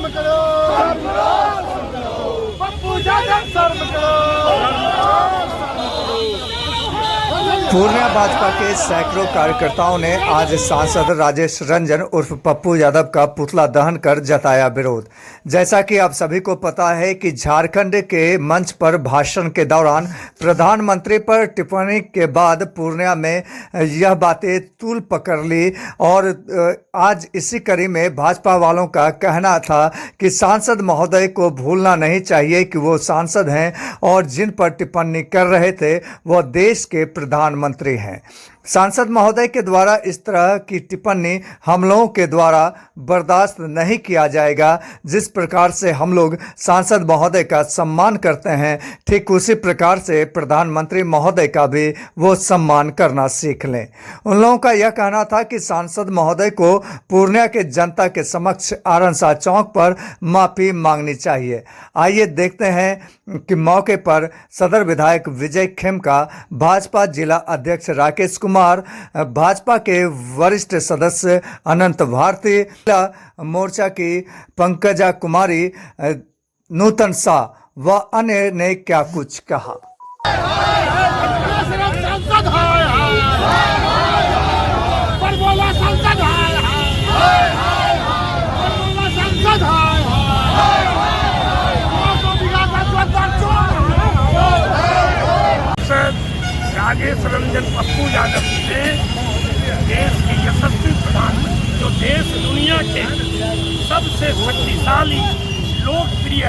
शर्म करो, पप्पू यादव शर्म करो। पूर्णिया भाजपा के सैकड़ों कार्यकर्ताओं ने आज सांसद राजेश रंजन उर्फ पप्पू यादव का पुतला दहन कर जताया विरोध। जैसा कि आप सभी को पता है कि झारखंड के मंच पर भाषण के दौरान प्रधानमंत्री पर टिप्पणी के बाद पूर्णिया में यह बातें तूल पकड़ ली और आज इसी कड़ी में भाजपा वालों का कहना था कि सांसद महोदय को भूलना नहीं चाहिए कि वो सांसद हैं और जिन पर टिप्पणी कर रहे थे वह देश के प्रधानमंत्री हैं। सांसद महोदय के द्वारा इस तरह की टिप्पणी हम लोगों के द्वारा बर्दाश्त नहीं किया जाएगा। जिस प्रकार से हम लोग सांसद महोदय का सम्मान करते हैं, ठीक उसी प्रकार से प्रधानमंत्री महोदय का भी वो सम्मान करना सीख लें। उन लोगों का यह कहना था कि सांसद महोदय को पूर्णिया के जनता के समक्ष आरनसा चौक पर माफ़ी मांगनी चाहिए। आइए देखते हैं कि मौके पर सदर विधायक विजय खेमका, भाजपा जिला अध्यक्ष राकेश कुमार, भाजपा के वरिष्ठ सदस्य अनंत भारती, मोर्चा की पंकजा कुमारी, नूतन शाह व अन्य ने क्या कुछ कहा। राजेश रंजन पप्पू यादव से देश के यशस्वी प्रधानमंत्री, जो देश दुनिया के सबसे शक्तिशाली, लोकप्रिय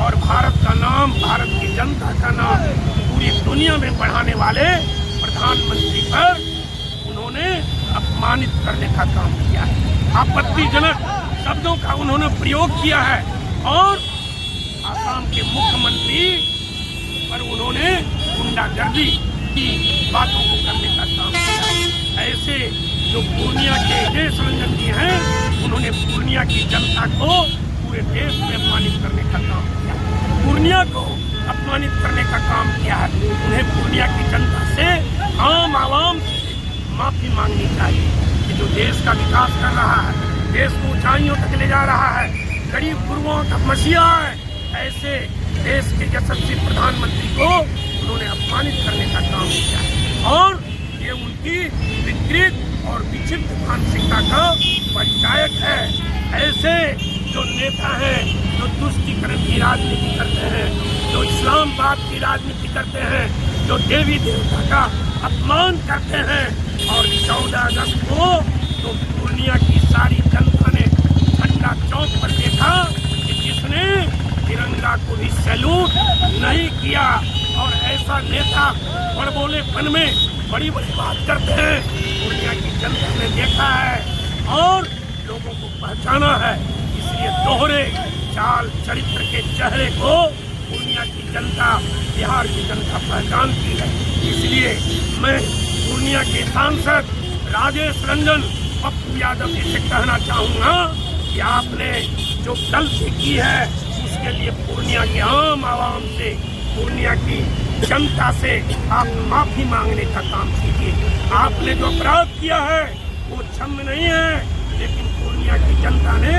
और भारत का नाम, भारत की जनता का नाम पूरी दुनिया में बढ़ाने वाले प्रधानमंत्री पर उन्होंने अपमानित करने का काम किया है। आपत्तिजनक शब्दों का उन्होंने प्रयोग किया है और आसाम के मुख्यमंत्री पर उन्होंने गुंडागर्दी की बातों को करने का काम किया। ऐसे जो पूर्णिया के राजेश रंजन जी हैं, उन्होंने पूर्णिया की जनता को पूरे देश में अपमानित करने का काम किया, पूर्णिया को अपमानित करने का काम किया है। उन्हें पूर्णिया की जनता से, आम आवाम से माफी मांगनी चाहिए कि जो देश का विकास कर रहा है, देश को ऊंचाइयों तक ले जा रहा है, गरीब गुरुओं का मसीहा है, ऐसे देश के यशस्वी प्रधानमंत्री को उन्होंने अपमानित करने का काम किया और ये उनकी विकृत और विचित्र मानसिकता का परिचायक है। ऐसे जो नेता हैं, जो तुष्टीकरण की राजनीति करते हैं, जो इस्लामवाद की राजनीति करते हैं, जो देवी देवता का अपमान करते हैं और 14 अगस्त को तो पूर्णिया की सारी जनता ने झंडा चौक पर देखा कि जिसने तिरंगा को भी सैल्यूट नहीं किया और ऐसा नेता बड़बोलेपन में बड़ी बड़ी बात करते हैं, पूर्णिया की जनता ने देखा है और लोगों को पहचाना है। इसलिए दोहरे चाल चरित्र के चेहरे को पूर्णिया की जनता, बिहार की जनता पहचानती है। इसलिए मैं पूर्णिया के सांसद राजेश रंजन पप्पू यादव जी से कहना चाहूँगा कि आपने जो गलती की है उसके लिए पूर्णिया के आम आवाम से, पूर्णिया की जनता से आप माफी मांगने का काम कीजिए। आपने जो अपराध किया है वो क्षम्य नहीं है, लेकिन पूर्णिया की जनता ने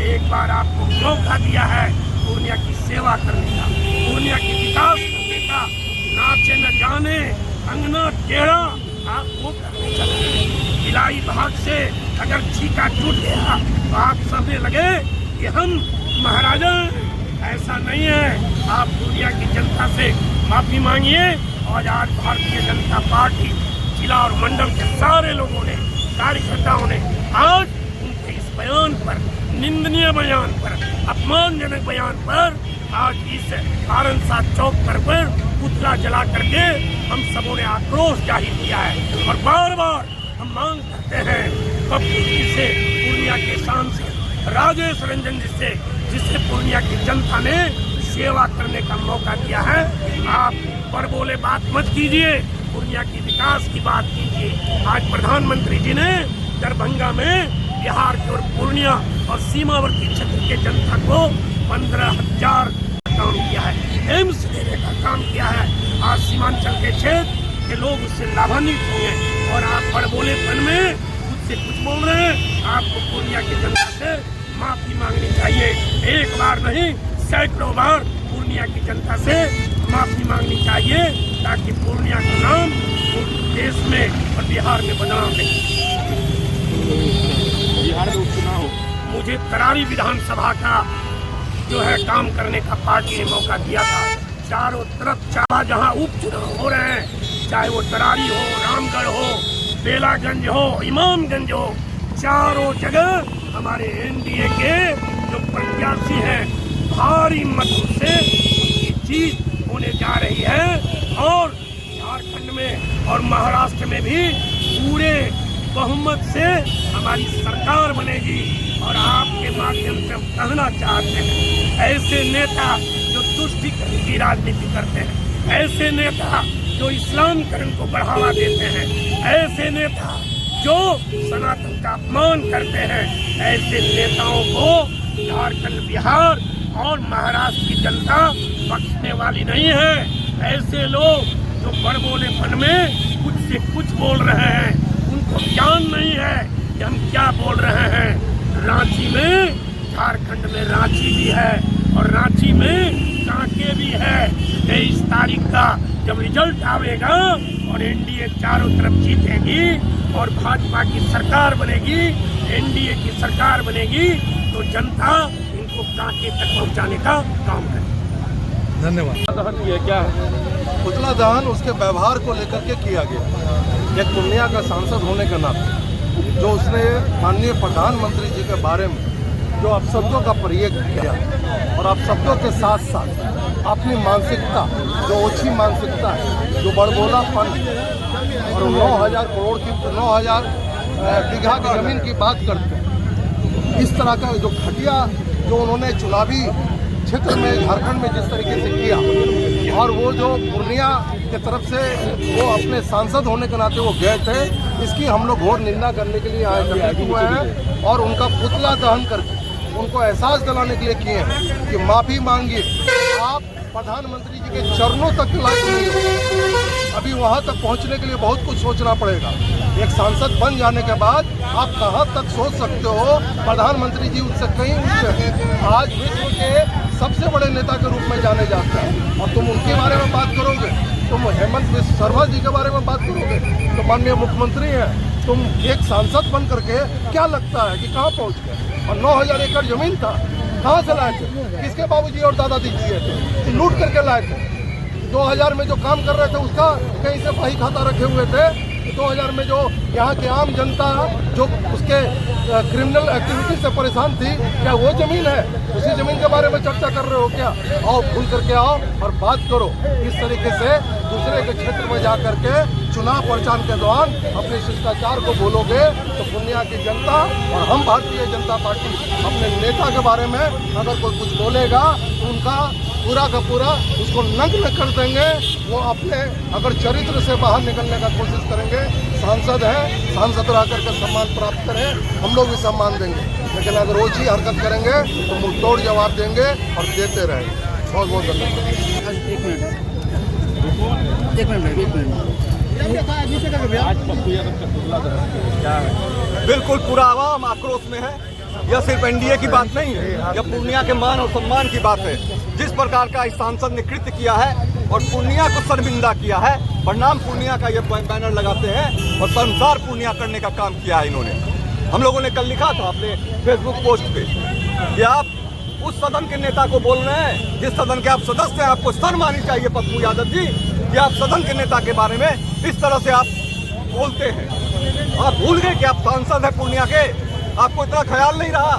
एक बार आपको मौका दिया है पूर्णिया की सेवा करने का, पूर्णिया की विकास करने का। नाचे न जाने अंगना टेढ़ा आप वो करने चले। इलाही भाग से अगर छीका टूट गया तो आप समझने लगे कि हम महाराजा। ऐसा नहीं है। आप दुनिया की जनता से माफी मांगिए और आज भारतीय जनता पार्टी जिला और मंडल के सारे लोगों ने, कार्यकर्ताओं ने आज उनके इस बयान पर, निंदनीय बयान पर, अपमानजनक बयान पर आज इस आरनसा चौक पर पुतला जला करके हम सबों ने आक्रोश जाहिर किया है और बार बार हम मांग करते हैं पप्पू जी से, पूर्णिया के सांसद राजेश रंजन जी से, जिससे पूर्णिया की जनता ने सेवा करने का मौका दिया है। आप पर बोले बात मत कीजिए, पूर्णिया की विकास की बात कीजिए। आज प्रधानमंत्री जी ने दरभंगा में बिहार की और पूर्णिया और सीमावर्ती क्षेत्र के जनता को 15,000 काम किया है, एम्स देने का काम किया है। आज सीमांचल के क्षेत्र के लोग उससे लाभान्वित हुए और आप बड़बोलेपन में उससे कुछ बोल रहे हैं। आपको पूर्णिया की जनता से माफी मांगनी चाहिए। एक बार नहीं, सैकड़ों बार पूर्णिया की जनता से माफी मांगनी चाहिए, ताकि पूर्णिया का नाम देश में और बिहार में बदनाम नहीं। बिहार में उपचुनाव मुझे तरारी विधानसभा का जो है काम करने का पार्टी ने मौका दिया था। चारों तरफ जहाँ उपचुनाव हो रहे हैं, चाहे वो तरारी हो, रामगढ़ हो, बेलागंज हो, इमामगंज हो, चारों जगह हमारे एनडीए के जो प्रत्याशी हैं भारी मतों से उनकी जीत होने जा रही है। और झारखंड में और महाराष्ट्र में भी पूरे बहुमत से हमारी सरकार बनेगी। और आपके माध्यम से हम कहना चाहते हैं, ऐसे नेता जो तुष्टीकरण की राजनीति करते हैं, ऐसे नेता जो इस्लामीकरण को बढ़ावा देते हैं, ऐसे नेता जो सनातन का अपमान करते हैं, ऐसे नेताओं को झारखंड, बिहार और महाराष्ट्र की जनता बख्शने वाली नहीं है। ऐसे लोग जो बड़बोलेपन में कुछ से कुछ बोल रहे हैं, उनको ज्ञान नहीं है कि हम क्या बोल रहे हैं। रांची में, झारखंड में रांची भी है और रांची में कांके भी है। 23 तारीख का जब रिजल्ट आवेगा और एनडीए चारों तरफ जीतेगी और भाजपा की सरकार बनेगी, एनडीए की सरकार बनेगी, तो जनता इनको कांके तक पहुंचाने का काम करेगी। धन्यवाद। दहन किया क्या है? पुतला दहन उसके व्यवहार को लेकर के किया गया। एक पूर्णिया का सांसद होने के नाते जो उसने माननीय प्रधानमंत्री जी के बारे में जो अपशब्दों का प्रयोग किया और अपशब्दों के साथ साथ अपनी मानसिकता, जो ओछी मानसिकता है, जो बड़बोलापन और 9,000 करोड़ की 9,000 बीघा की जमीन की बात करते हैं, इस तरह का जो घटिया जो उन्होंने चुनावी क्षेत्र में झारखंड में जिस तरीके से किया, और वो जो पूर्णिया की तरफ से वो अपने सांसद होने के नाते वो गए थे, इसकी हम लोग घोर निंदा करने के लिए एकत्रित हुए हैं और उनका पुतला दहन करके उनको एहसास दिलाने के लिए किए हैं कि माफ़ी मांगिए, आप प्रधानमंत्री जी के चरणों तक लायक नहीं हो। अभी वहाँ तक पहुँचने के लिए बहुत कुछ सोचना पड़ेगा। एक सांसद बन जाने के बाद आप कहाँ तक सोच सकते हो, प्रधानमंत्री जी उससे कहीं ऊंचे हैं। आज विश्व के सबसे बड़े नेता के रूप में जाने जाते हैं और तुम उनके बारे में बात करोगे, तुम हेमंत बिस्वा शर्मा जी के बारे में बात करोगे, तो माननीय मुख्यमंत्री हैं, तुम एक सांसद बन करके क्या लगता है कि कहाँ पहुँच गए? और 9,000 एकड़ जमीन था, कहाँ से लाए थे? किसके बाबूजी और दादाजी दिए थे? लूट करके लाए थे। 2000 में जो काम कर रहे थे उसका कहीं से बही खाता रखे हुए थे। 2000 में जो यहाँ की आम जनता जो उसके क्रिमिनल एक्टिविटी से परेशान थी, क्या वो जमीन है? उसी जमीन के बारे में चर्चा कर रहे हो क्या? आओ, खुल करके आओ और बात करो। इस तरीके से दूसरे के क्षेत्र में जा करके चुनाव प्रचार के दौरान अपने शिष्टाचार को बोलोगे तो पूर्णिया की जनता और हम भारतीय जनता पार्टी अपने नेता के बारे में अगर कोई कुछ बोलेगा तो उनका पूरा का पूरा उसको नग्न कर देंगे। वो अपने अगर चरित्र से बाहर निकलने का कोशिश करेंगे। सांसद हैं, सांसद रह करके सम्मान प्राप्त करें, हम लोग भी सम्मान देंगे, लेकिन अगर वो चीज हरकत करेंगे तो मुंह तोड़ जवाब देंगे और देते रहेंगे। बहुत बहुत धन्यवाद। आज पप्पू यादव का पुतला दहन क्या है? बिल्कुल पूरा आवाम आक्रोश में है। यह सिर्फ एनडीए की बात नहीं है, यह पूर्णिया के मान और सम्मान की बात है। जिस प्रकार का इस सांसद ने कृत्य किया है और पूर्णिया को शर्मिंदा किया है, प्रणाम पूर्णिया का ये बैनर लगाते हैं और शर्मसार पूर्णिया करने का काम किया है इन्होंने। हम लोगों ने कल लिखा था अपने फेसबुक पोस्ट पे कि आप उस सदन के नेता को बोल रहे हैं जिस सदन के आप सदस्य हैं। आपको शर्म आनी चाहिए पप्पू यादव जी कि आप सदन के नेता के बारे में इस तरह से आप बोलते हैं। आप भूल गए कि आप सांसद हैं पूर्णिया के, आपको इतना ख्याल नहीं रहा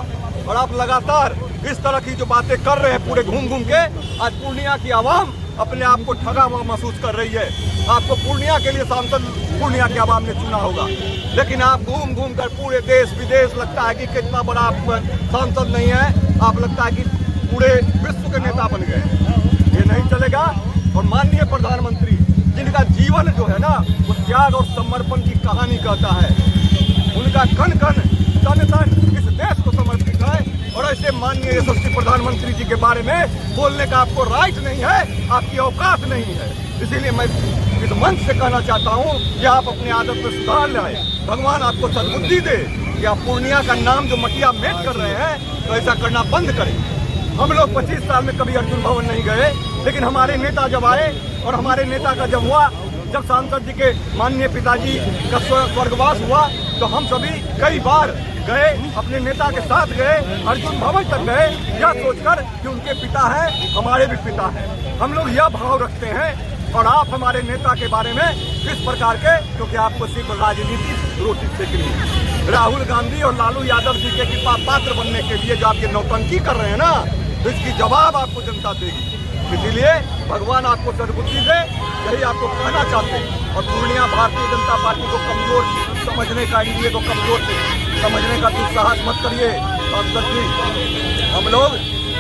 और आप लगातार इस तरह की जो बातें कर रहे हैं पूरे घूम घूम के। आज पूर्णिया की आवाम अपने आप को ठगा हुआ महसूस कर रही है। आपको पूर्णिया के लिए सांसद पूर्णिया की आवाम ने चुना होगा, लेकिन आप घूम घूम कर पूरे देश विदेश लगता है कि कितना बड़ा आप सांसद नहीं है, आप लगता है कि पूरे विश्व के नेता बन गए। ये नहीं चलेगा। और माननीय प्रधानमंत्री जिनका जीवन जो है ना वो त्याग और समर्पण की कहानी कहता है, उनका कण कण तन तन इस देश को समर्पित है। और ऐसे माननीय यशस्वी प्रधानमंत्री जी के बारे में बोलने का आपको राइट नहीं है, आपकी औकात नहीं है। इसीलिए मैं इस मंच से कहना चाहता हूँ कि आप अपनी आदत में सुधार लाएं। भगवान आपको सद्बुद्धि दे कि आप पूर्णिया का नाम जो मटिया मेट कर रहे हैं तो ऐसा करना बंद करें। हम लोग 25 साल में कभी अर्जुन भवन नहीं गए, लेकिन हमारे नेता जब आए और हमारे नेता का जब हुआ, जब सांसद जी के माननीय पिताजी का स्वर्गवास हुआ तो हम सभी कई बार गए, अपने नेता के साथ गए, अर्जुन भवन तक गए, यह सोचकर कि उनके पिता हैं, हमारे भी पिता हैं। हम लोग यह भाव रखते हैं और आप हमारे नेता के बारे में किस प्रकार के, क्योंकि आपको सिर्फ राजनीति रोटी सेकनी है। राहुल गांधी और लालू यादव जी के कृपा पात्र बनने के लिए जो आपकी नौटंकी कर रहे हैं ना, तो इसकी जवाब आपको जनता देगी। इसीलिए भगवान आपको सद्बुद्धि दे, यही आपको कहना चाहते हैं। और पूर्णिया भारतीय जनता पार्टी को कमजोर समझने का, एनडीए को कमजोर समझने का दुस्साहस मत करिए। सांसद जी, हम लोग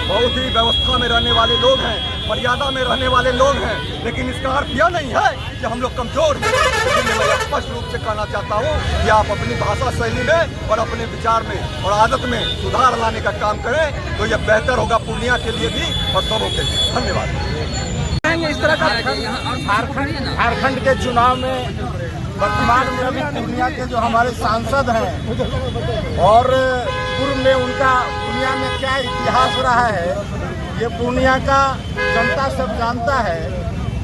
बहुत ही व्यवस्था में रहने वाले लोग हैं, मर्यादा में रहने वाले लोग हैं, लेकिन इसका अर्थ यह नहीं है कि हम लोग कमजोर हैं। लेकिन मैं स्पष्ट रूप से कहना चाहता हूँ कि आप अपनी भाषा शैली में और अपने विचार में और आदत में सुधार लाने का काम करें, तो यह बेहतर होगा पूर्णिया के लिए भी और सबों के लिए। धन्यवाद। इस तरह का झारखंड के चुनाव में वर्तमान में अभी पूर्णिया के जो हमारे सांसद हैं और पूर्व में उनका पूर्णिया में क्या इतिहास रहा है, ये पूर्णिया का जनता सब जानता है।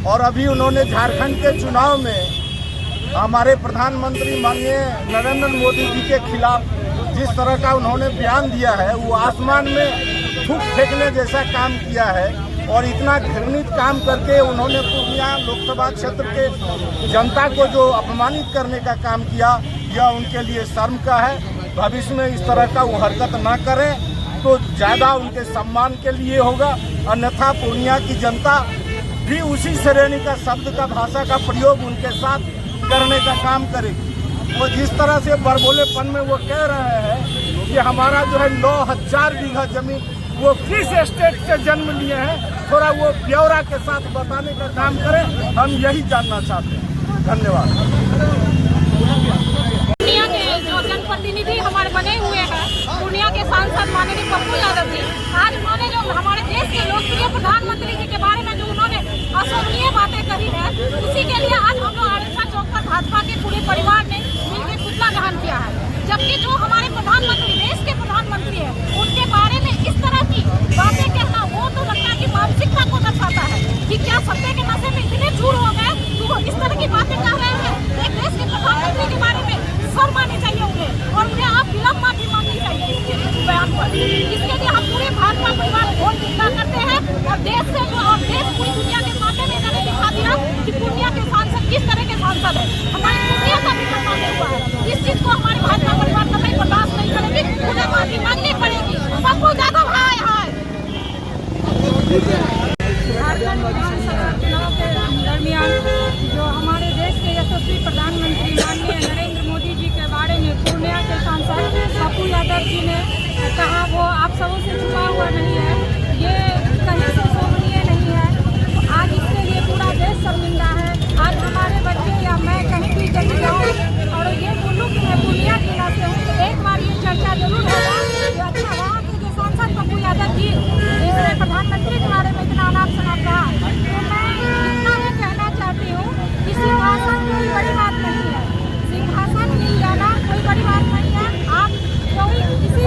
और अभी उन्होंने झारखंड के चुनाव में हमारे प्रधानमंत्री माननीय नरेंद्र मोदी जी के खिलाफ जिस तरह का उन्होंने बयान दिया है, वो आसमान में थूक फेंकने जैसा काम किया है। और इतना घृणित काम करके उन्होंने पूर्णिया लोकसभा क्षेत्र के जनता को जो अपमानित करने का काम किया, यह उनके लिए शर्म का है। भविष्य में इस तरह का वो हरकत ना करें तो ज़्यादा उनके सम्मान के लिए होगा, अन्यथा पूर्णिया की जनता भी उसी श्रेणी का शब्द का भाषा का प्रयोग उनके साथ करने का काम करेगी। वो जिस तरह से बड़बोलेपन में वो कह रहे हैं कि हमारा जो है 9000 बीघा जमीन वो किस स्टेट से जन्म लिए हैं, थोड़ा वो ब्यौरा के साथ बताने का काम करें, हम यही जानना चाहते हैं। धन्यवाद। पूर्णिया के जो जनप्रतिनिधि हमारे बने हुए हैं, पूर्णिया के सांसद माननीय पप्पू यादव जी, आज उन्होंने जो हमारे देश के लोकप्रिय प्रधानमंत्री जी के बारे में जो उन्होंने अशोभनीय बातें कही है, उसी के लिए आज हम लोग आड़सा चौक पर भाजपा के पूरे परिवार ने मिलकर पुतला दहन किया है। जबकि जो हमारे प्रधानमंत्री, देश के प्रधानमंत्री है, उनके बारे में इस तरह की बातें कहना, वो तो लगता है कि मानसिकता को दर्शाता है कि क्या सत्य के नशे में इतने चूर हो गए तो वो इस तरह की बातें कर रहे हैं। एक देश के प्रधानमंत्री के बारे में शर्म आनी चाहिए उन्हें, और उन्हें आप विलम्ब माफी मांगनी चाहिए इसके बयान पर। इसके लिए हम पूरे भाजपा परिवार बहुत चिंता करते हैं और देश से जो और देश पूरी दुनिया के सामने में इन्होंने दिखा दिया कि पूर्णिया के सांसद किस तरह के सांसद है। हमारी पूर्णिया का भी बदनाम हुआ है। इस चीज को हमारे भाजपा परिवार कभी बर्दाश्त नहीं करेगी, उन्हें माफी मांगनी पड़ेगी। पप्पू यादव हाय हाय। झारखंड विधानसभा चुनाव के दरमियान जो हमारे देश के यशस्वी प्रधानमंत्री माननीय नरेंद्र मोदी जी के बारे में पूर्णिया के सांसद पप्पू यादव जी ने कहा, वो आप सबों से छुपा हुआ नहीं है, ये कहीं से शोभनीय नहीं है। आज इसके लिए पूरा देश शर्मिंदा है। आज हमारे बच्चे या मैं कहीं भी चली जाऊँ और ये बोलूँ कि मैं पूर्णिया जिला से हूँ, तो एक बार ये चर्चा जरूर होगा कि अच्छा वहाँ के जो सांसद पप्पू यादव जी इसने प्रधानमंत्री के बारे में इतना अनाप शनाप कहा। तो मैं इतना ये कहना चाहती हूँ कि सिंहासन कोई बड़ी बात नहीं है, सिंहासन मिल जाना कोई बड़ी बात नहीं है। आप कोई भी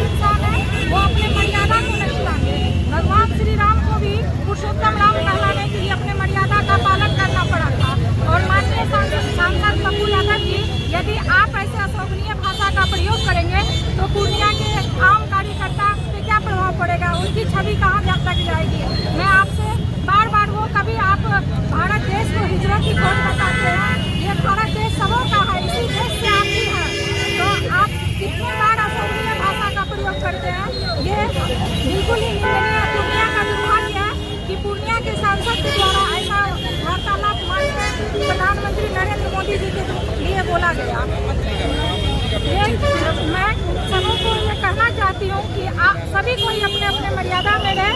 इंसान है वो अपने मर्यादा को नहीं लाएंगे। भगवान श्री राम को भी पुरुषोत्तम राम कहलाने के लिए अपने मर्यादा का पालन करना पड़ा था। और माननीय सांसद पप्पू यादव जी, यदि आप ऐसे अशोभनीय भाषा का प्रयोग करेंगे तो पूर्णिया के आम कार्यकर्ता पे क्या प्रभाव पड़ेगा, उनकी छवि कहाँ तक जाएगी। मैं आपसे बार बार, वो कभी आप भारत देश को हिजरत की खोज बताते हैं, ये भारत देश सबों का है, इसी देश से आप भी हैं, तो आप कितने बार अशोभनीय भाषा का प्रयोग करते हैं, ये बिल्कुल ही निंदनीय है। पूर्णिया का दुर्भाग्य है कि पूर्णिया के सांसद के द्वारा ऐसा वार्तालाप माननीय प्रधानमंत्री नरेंद्र मोदी जी के लिए बोला गया। मैं सबों को ये कहना चाहती हूँ कि आप सभी कोई अपने अपने मर्यादा में रहे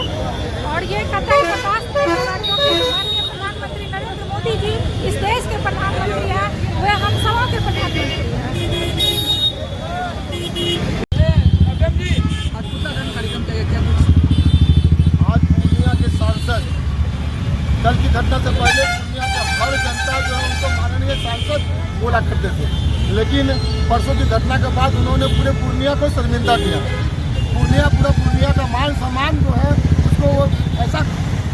और ये कतई बर्दाश्त नहीं होगा, क्योंकि माननीय प्रधानमंत्री नरेंद्र मोदी जी इस देश के प्रधानमंत्री हैं, वे हम सबों के प्रधानमंत्री हैं। आज पूर्णिया के सांसद दल की घटना से पहले पूर्णिया के हर जनता जो है उनको माननीय सांसद बोला करते थे, लेकिन परसों की घटना के बाद उन्होंने पूरे पूर्णिया को शर्मिंदा किया। पूर्णिया का मान सम्मान जो है उसको वो ऐसा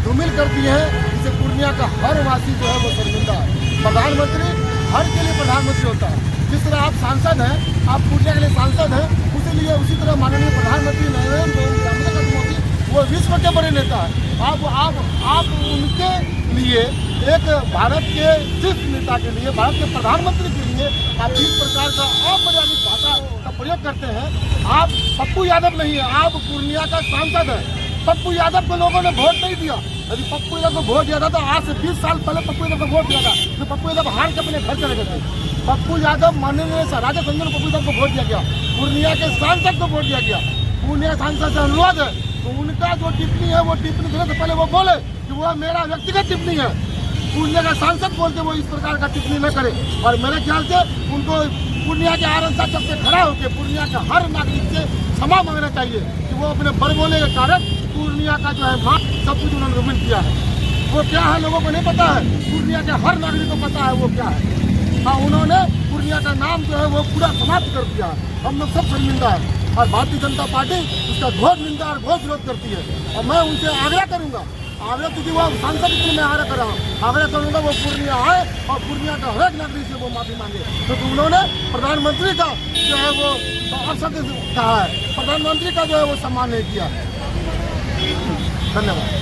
धूमिल कर दिए हैं जिससे पूर्णिया का हर वासी जो है वो शर्मिंदा है। प्रधानमंत्री हर के लिए प्रधानमंत्री होता है। जिस तरह आप सांसद हैं, आप पूर्णिया के लिए सांसद हैं, उसी तरह माननीय प्रधानमंत्री नरेंद्र मोदी वो विश्व के बड़े नेता है। आप उनके लिए एक भारत के शीर्ष नेता के लिए, भारत के प्रधानमंत्री के लिए आप इस प्रकार का अमर्यादित भाषा का प्रयोग करते हैं। आप पप्पू यादव नहीं है, आप पूर्णिया का सांसद है। पप्पू यादव को लोगों ने वोट नहीं दिया। यदि पप्पू यादव को वोट दिया था तो आज से 20 साल पहले पप्पू यादव को वोट दिया था, तो पप्पू यादव हार के अपने घर चले गए थे। पप्पू यादव माननीय राजेश रंजन पप्पू यादव को वोट दिया गया, पूर्णिया के सांसद को वोट दिया गया। पूर्णिया सांसद से अनुरोध है तो उनका जो टिप्पणी है वो टिप्पणी देने से पहले वो बोले कि वो मेरा व्यक्तिगत टिप्पणी है। पूर्णिया का सांसद बोलते वो इस प्रकार का टिप्पणी न करे। और मेरे ख्याल से उनको पूर्णिया के आरंसा चौक से खड़ा होकर पूर्णिया के हर नागरिक से क्षमा मांगना चाहिए कि वो अपने बड़बोले के कारण पूर्णिया का जो है मान सब कुछ उन्होंने रुमिन किया है। वो क्या है लोगों को नहीं पता है, पूर्णिया के हर नागरिक को पता है वो क्या है। हाँ, उन्होंने पूर्णिया का नाम जो है वो पूरा समाप्त कर दिया है। हम लोग सब शर्मिंदा है और भारतीय जनता पार्टी उसका घोर निंदा और घोर विरोध करती है। और मैं उनसे आग्रह करूंगा, क्योंकि वो सांसद के लिए मैं आग्रह कर रहा हूँ, आग्रह करूंगा वो पूर्णिया आए और पूर्णिया का हर एक नागरिक से वो माफी मांगे, क्योंकि उन्होंने प्रधानमंत्री का जो है वो अवसर कहा है, प्रधानमंत्री का जो है वो सम्मान नहीं किया। धन्यवाद।